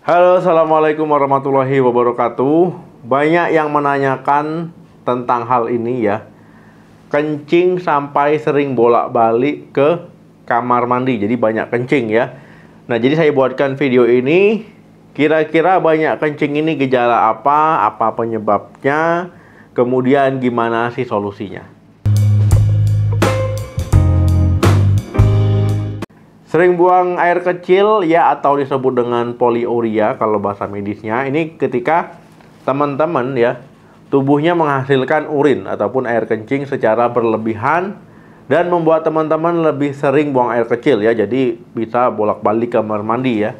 Halo, assalamualaikum warahmatullahi wabarakatuh. Banyak yang menanyakan tentang hal ini ya. Kencing sampai sering bolak-balik ke kamar mandi. Jadi banyak kencing ya. Nah, jadi saya buatkan video ini. Kira-kira banyak kencing ini gejala apa? Apa penyebabnya? Kemudian gimana sih solusinya? Sering buang air kecil ya, atau disebut dengan poliuria kalau bahasa medisnya. Ini ketika teman-teman ya, tubuhnya menghasilkan urin ataupun air kencing secara berlebihan dan membuat teman-teman lebih sering buang air kecil ya. Jadi bisa bolak-balik kamar mandi ya.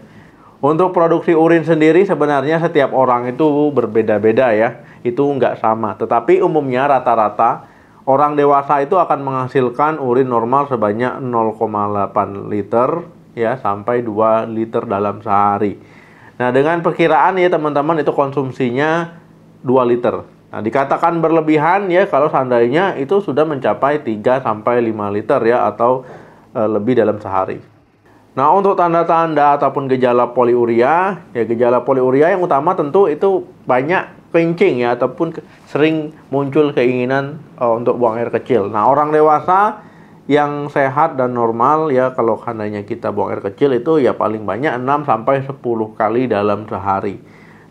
Untuk produksi urin sendiri sebenarnya setiap orang itu berbeda-beda ya. Itu nggak sama. Tetapi umumnya rata-rata orang dewasa itu akan menghasilkan urin normal sebanyak 0,8 liter ya sampai 2 liter dalam sehari. Nah, dengan perkiraan ya teman-teman itu konsumsinya 2 liter. Nah, dikatakan berlebihan ya kalau seandainya itu sudah mencapai 3 sampai 5 liter ya, atau lebih dalam sehari. Nah, untuk tanda-tanda ataupun gejala poliuria, ya gejala poliuria yang utama tentu itu banyak kencing ya, ataupun sering muncul keinginan untuk buang air kecil. Nah, orang dewasa yang sehat dan normal ya, kalau seandainya kita buang air kecil itu ya paling banyak 6 sampai 10 kali dalam sehari.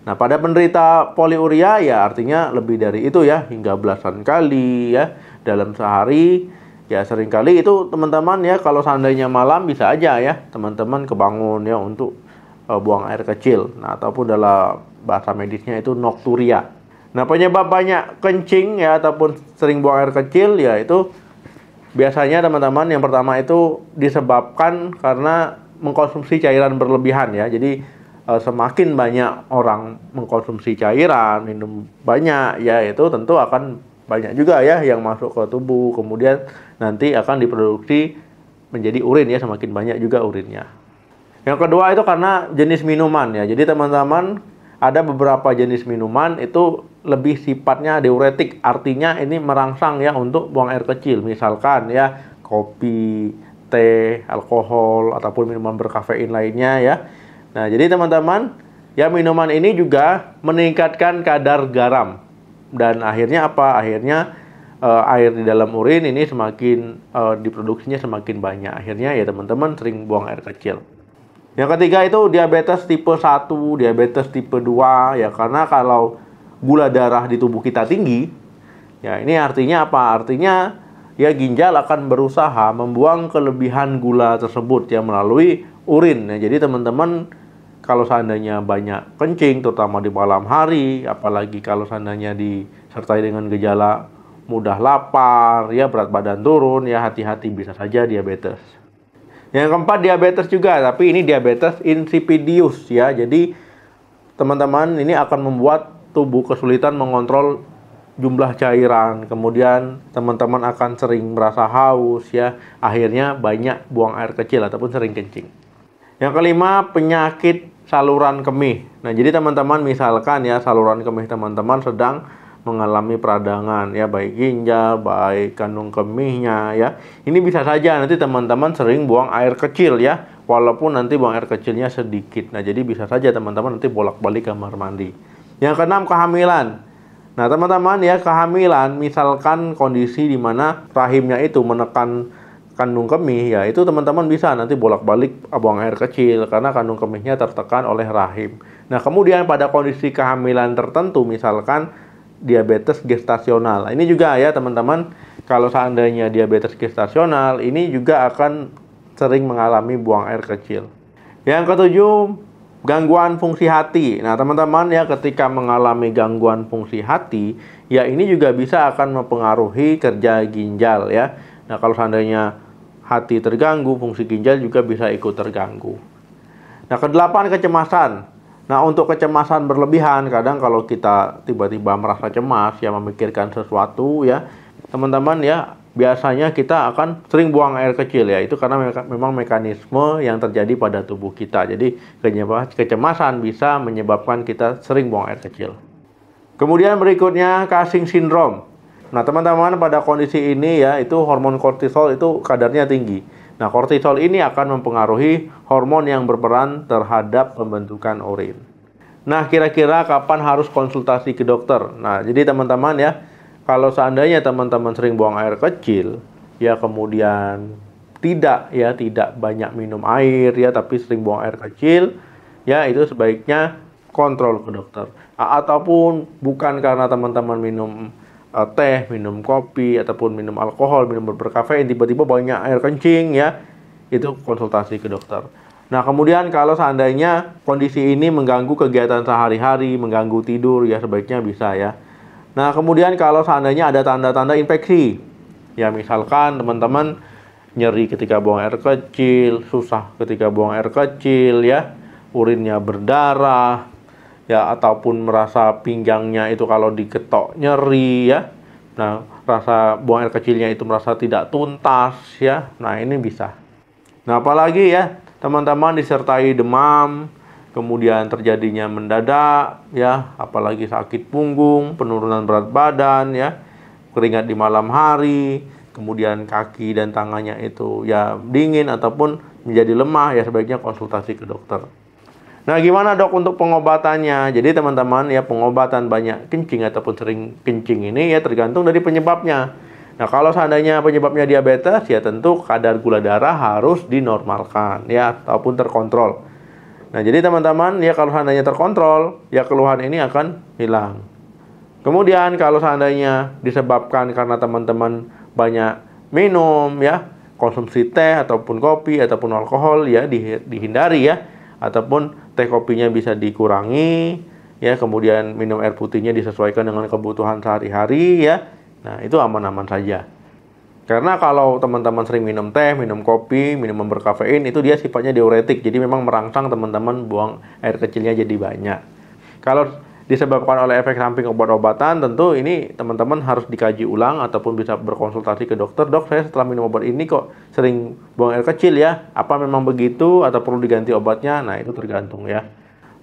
Nah, pada penderita poliuria ya artinya lebih dari itu ya, hingga belasan kali ya dalam sehari. Ya seringkali itu teman-teman ya, kalau seandainya malam bisa aja ya teman-teman kebangun ya untuk buang air kecil. Nah, ataupun dalam bahasa medisnya itu nokturia. Nah, penyebab banyak kencing ya ataupun sering buang air kecil ya itu biasanya teman-teman yang pertama itu disebabkan karena mengkonsumsi cairan berlebihan ya. Jadi semakin banyak orang mengkonsumsi cairan, minum banyak ya, itu tentu akan banyak juga ya yang masuk ke tubuh, kemudian nanti akan diproduksi menjadi urin ya, semakin banyak juga urinnya. Yang kedua itu karena jenis minuman ya. Jadi teman-teman, ada beberapa jenis minuman itu lebih sifatnya diuretik, artinya ini merangsang ya untuk buang air kecil. Misalkan ya kopi, teh, alkohol, ataupun minuman berkafein lainnya ya. Nah, jadi teman-teman, ya minuman ini juga meningkatkan kadar garam. Dan akhirnya apa? Akhirnya air di dalam urin ini semakin diproduksinya semakin banyak. Akhirnya ya teman-teman sering buang air kecil. Yang ketiga itu diabetes tipe 1, diabetes tipe 2 ya, karena kalau gula darah di tubuh kita tinggi, ya ini artinya apa? Artinya ya ginjal akan berusaha membuang kelebihan gula tersebut ya melalui urin. Ya, jadi teman-teman kalau seandainya banyak kencing, terutama di malam hari, apalagi kalau seandainya disertai dengan gejala mudah lapar, ya berat badan turun, ya hati-hati bisa saja diabetes. Yang keempat diabetes juga, tapi ini diabetes insipidus ya. Jadi teman-teman ini akan membuat tubuh kesulitan mengontrol jumlah cairan, kemudian teman-teman akan sering merasa haus ya, akhirnya banyak buang air kecil ataupun sering kencing. Yang kelima, penyakit saluran kemih. Nah, jadi teman-teman misalkan ya saluran kemih teman-teman sedang mengalami peradangan ya, baik ginjal, baik kandung kemihnya ya. Ini bisa saja nanti teman-teman sering buang air kecil ya, walaupun nanti buang air kecilnya sedikit. Nah, jadi bisa saja teman-teman nanti bolak-balik kamar mandi. Yang keenam, kehamilan. Nah, teman-teman ya, kehamilan misalkan kondisi di mana rahimnya itu menekan kandung kemih ya, itu teman-teman bisa nanti bolak-balik buang air kecil karena kandung kemihnya tertekan oleh rahim. Nah, kemudian pada kondisi kehamilan tertentu misalkan diabetes gestasional. Ini juga ya teman-teman, kalau seandainya diabetes gestasional ini juga akan sering mengalami buang air kecil. Yang ketujuh, gangguan fungsi hati. Nah, teman-teman ya ketika mengalami gangguan fungsi hati, ya ini juga bisa akan mempengaruhi kerja ginjal ya. Nah, kalau seandainya hati terganggu, fungsi ginjal juga bisa ikut terganggu. Nah, kedelapan, kecemasan. Nah, untuk kecemasan berlebihan, kadang kalau kita tiba-tiba merasa cemas, ya memikirkan sesuatu ya, teman-teman ya, biasanya kita akan sering buang air kecil ya. Itu karena memang mekanisme yang terjadi pada tubuh kita. Jadi, kecemasan bisa menyebabkan kita sering buang air kecil. Kemudian berikutnya, Cushing syndrome. Nah, teman-teman pada kondisi ini ya, itu hormon kortisol itu kadarnya tinggi. Nah, kortisol ini akan mempengaruhi hormon yang berperan terhadap pembentukan urin. Nah, kira-kira kapan harus konsultasi ke dokter? Nah, jadi teman-teman ya, kalau seandainya teman-teman sering buang air kecil, ya kemudian tidak banyak minum air ya, tapi sering buang air kecil, ya itu sebaiknya kontrol ke dokter. Ataupun bukan karena teman-teman minum teh, minum kopi, ataupun minum alkohol, minum berkafein, tiba-tiba banyak air kencing ya, itu konsultasi ke dokter. Nah, kemudian kalau seandainya kondisi ini mengganggu kegiatan sehari-hari, mengganggu tidur, ya sebaiknya bisa ya. Nah, kemudian kalau seandainya ada tanda-tanda infeksi, ya misalkan teman-teman nyeri ketika buang air kecil, susah ketika buang air kecil ya, urinnya berdarah, ya ataupun merasa pinggangnya itu kalau diketok nyeri ya. Nah, rasa buang air kecilnya itu merasa tidak tuntas ya. Nah, ini bisa. Nah, apalagi ya, teman-teman disertai demam, kemudian terjadinya mendadak ya, apalagi sakit punggung, penurunan berat badan ya, keringat di malam hari, kemudian kaki dan tangannya itu ya dingin ataupun menjadi lemah, ya sebaiknya konsultasi ke dokter. Nah, gimana dok untuk pengobatannya? Jadi teman-teman ya, pengobatan banyak kencing ataupun sering kencing ini ya tergantung dari penyebabnya. Nah, kalau seandainya penyebabnya diabetes, ya tentu kadar gula darah harus dinormalkan ya ataupun terkontrol. Nah, jadi teman-teman ya, kalau seandainya terkontrol, ya keluhan ini akan hilang. Kemudian kalau seandainya disebabkan karena teman-teman banyak minum ya, konsumsi teh ataupun kopi ataupun alkohol ya dihindari ya, ataupun teh kopinya bisa dikurangi ya, kemudian minum air putihnya disesuaikan dengan kebutuhan sehari-hari ya. Nah, itu aman-aman saja. Karena kalau teman-teman sering minum teh, minum kopi, minuman berkafein, itu dia sifatnya diuretik, jadi memang merangsang teman-teman buang air kecilnya jadi banyak. Kalau disebabkan oleh efek samping obat-obatan, tentu ini teman-teman harus dikaji ulang ataupun bisa berkonsultasi ke dokter. Dok, saya setelah minum obat ini kok sering buang air kecil ya, apa memang begitu atau perlu diganti obatnya? Nah, itu tergantung ya.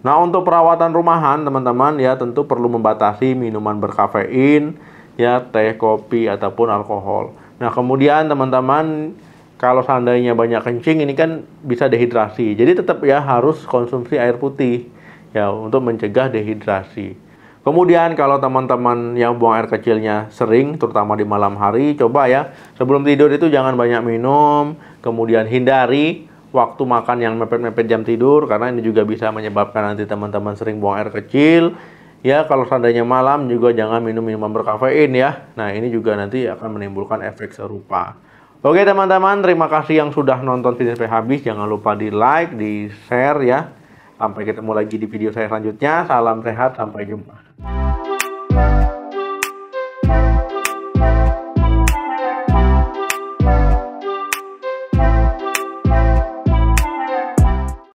Nah, untuk perawatan rumahan teman-teman ya tentu perlu membatasi minuman berkafein ya, teh, kopi ataupun alkohol. Nah, kemudian teman-teman kalau seandainya banyak kencing ini kan bisa dehidrasi, jadi tetap ya harus konsumsi air putih ya untuk mencegah dehidrasi. Kemudian kalau teman-teman yang buang air kecilnya sering, terutama di malam hari, coba ya sebelum tidur itu jangan banyak minum. Kemudian hindari waktu makan yang mepet-mepet jam tidur, karena ini juga bisa menyebabkan nanti teman-teman sering buang air kecil. Ya, kalau seandainya malam juga jangan minum minuman berkafein ya. Nah, ini juga nanti akan menimbulkan efek serupa. Oke teman-teman, terima kasih yang sudah nonton video sampai habis. Jangan lupa di like, di share ya. Sampai ketemu lagi di video saya selanjutnya. Salam sehat, sampai jumpa.